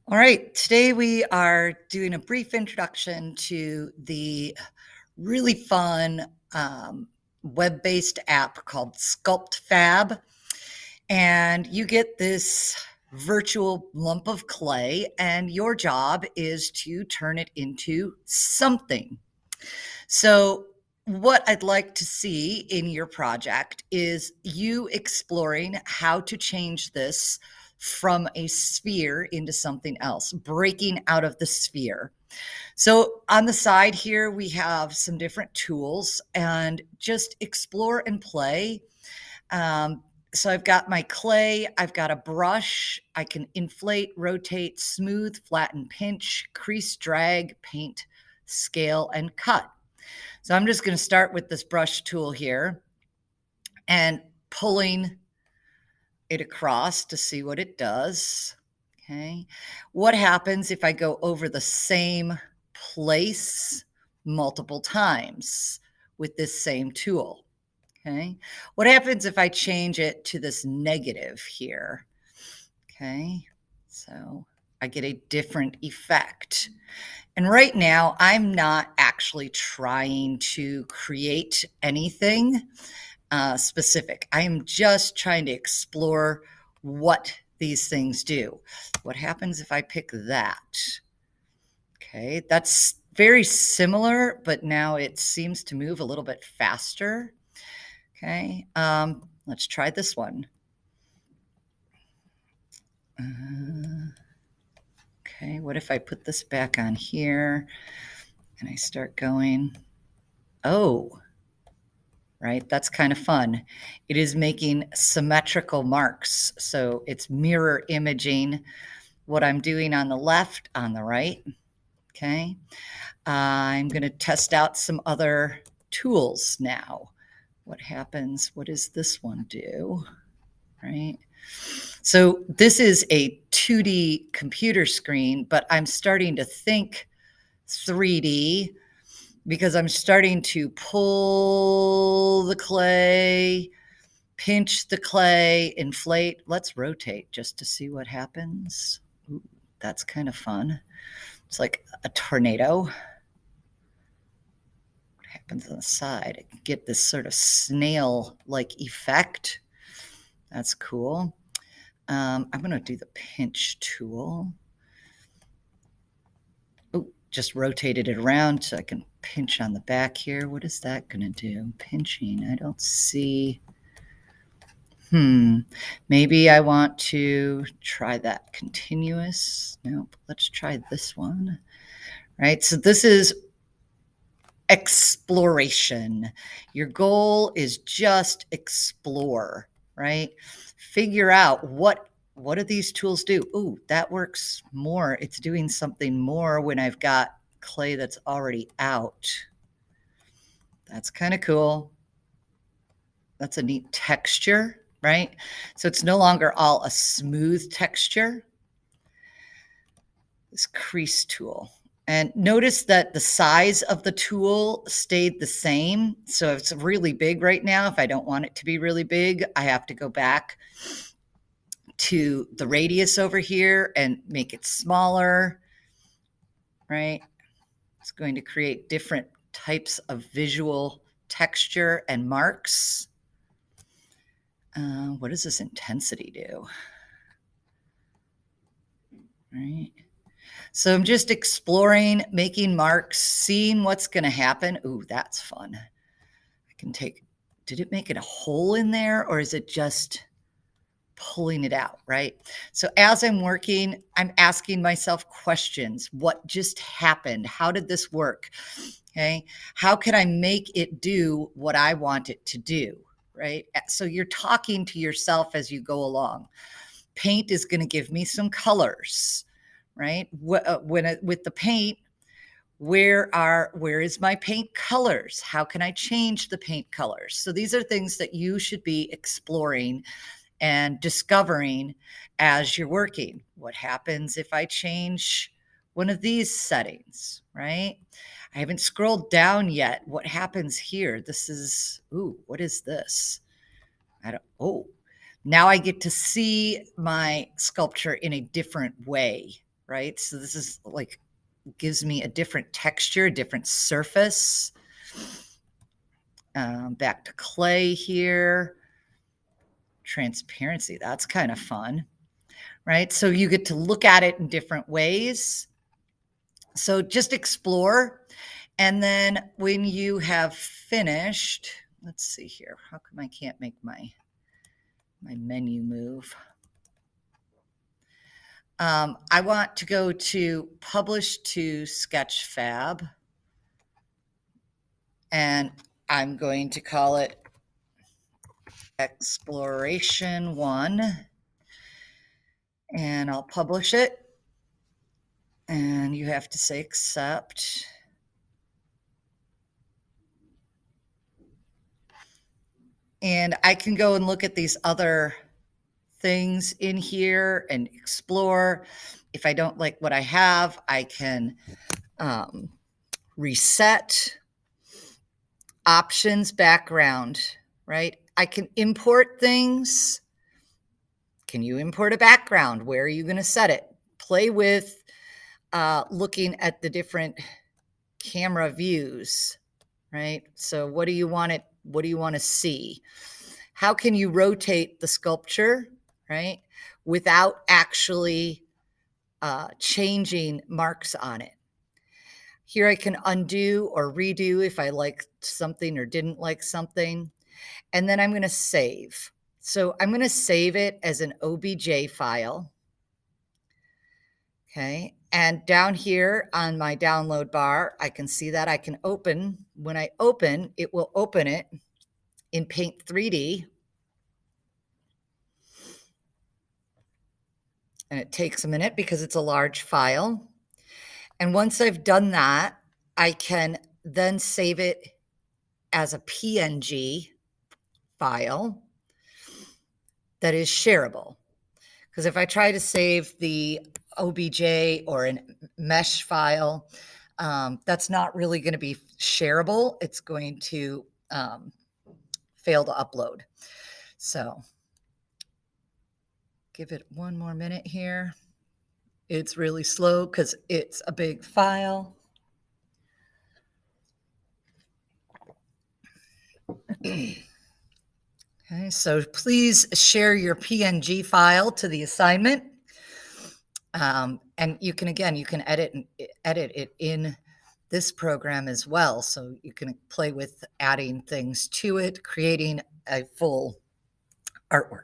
All right, today we are doing a brief introduction to the really fun web-based app called SculptFab. And you get this virtual lump of clay, and your job is to turn it into something. So, what I'd like to see in your project is you exploring how to change this from a sphere into something else, breaking out of the sphere. So, on the side here, we have some different tools and just explore and play. So I've got my clay, I've got a brush, I can inflate, rotate, smooth, flatten, pinch, crease, drag, paint, scale, and cut. So I'm just going to start with this brush tool here and pulling it across to see what it does. Okay. What happens if I go over the same place multiple times with this same tool? Okay. What happens if I change it to this negative here? Okay. So I get a different effect. And right now, I'm not actually trying to create anything specific. I am just trying to explore what these things do. What happens if I pick that? Okay, that's very similar, but now it seems to move a little bit faster. Okay, let's try this one. Okay, what if I put this back on here and I start going? Oh, right, that's kind of fun. It is making symmetrical marks. So it's mirror imaging what I'm doing on the left, on the right. Okay, I'm going to test out some other tools now. What happens? What does this one do? Right. So this is a 2D computer screen, but I'm starting to think 3D because I'm starting to pull the clay, pinch the clay, inflate. Let's rotate just to see what happens. Ooh, that's kind of fun. It's like a tornado. What happens on the side? I can get this sort of snail-like effect. That's cool. I'm going to do the pinch tool. Oh, just rotated it around so I can pinch on the back here. What is that going to do? Pinching. I don't see. Maybe I want to try that continuous. Nope. Let's try this one. Right. So this is exploration. Your goal is just explore, right? Figure out what do these tools do? Ooh, that works more. It's doing something more when I've got clay that's already out. That's kind of cool. That's a neat texture, right? So it's no longer all a smooth texture. This crease tool. And notice that the size of the tool stayed the same. So if it's really big right now, if I don't want it to be really big, I have to go back to the radius over here and make it smaller, right? It's going to create different types of visual texture and marks. What does this intensity do? Right. So I'm just exploring, making marks, seeing what's going to happen. Ooh, that's fun. I can take, did it make it a hole in there or is it just pulling it out, right? So as I'm working, I'm asking myself questions. What just happened? How did this work? Okay. How can I make it do what I want it to do, right? So you're talking to yourself as you go along. Paint is going to give me some colors, right? With the paint, where is my paint colors? How can I change the paint colors? So these are things that you should be exploring and discovering as you're working. What happens if I change one of these settings, right? I haven't scrolled down yet. What happens here? This is, ooh, what is this? Now I get to see my sculpture in a different way, right? So this is like, gives me a different texture, a different surface. Back to clay here. Transparency, that's kind of fun, right? So you get to look at it in different ways. So just explore. And then when you have finished, let's see here. How come I can't make my menu move? I want to go to Publish to SketchFab. And I'm going to call it Exploration 1. And I'll publish it. And you have to say accept. And I can go and look at these other things in here and explore. If I don't like what I have, I can reset options, background, right? I can import things. Can you import a background? Where are you going to set it? Play with looking at the different camera views, right? So what do you want it? What do you want to see? How can you rotate the sculpture, right, without actually changing marks on it? Here I can undo or redo if I liked something or didn't like something. And then I'm going to save. So I'm going to save it as an OBJ file. Okay. And down here on my download bar, I can see that I can open. When I open, it will open it in Paint 3D. And it takes a minute because it's a large file. And once I've done that, I can then save it as a PNG file that is shareable. Because if I try to save the OBJ or a mesh file, that's not really going to be shareable. It's going to fail to upload. So give it one more minute here. It's really slow because it's a big file. Okay, so please share your PNG file to the assignment. And you can, again, you can edit it in this program as well. So you can play with adding things to it, creating a full artwork.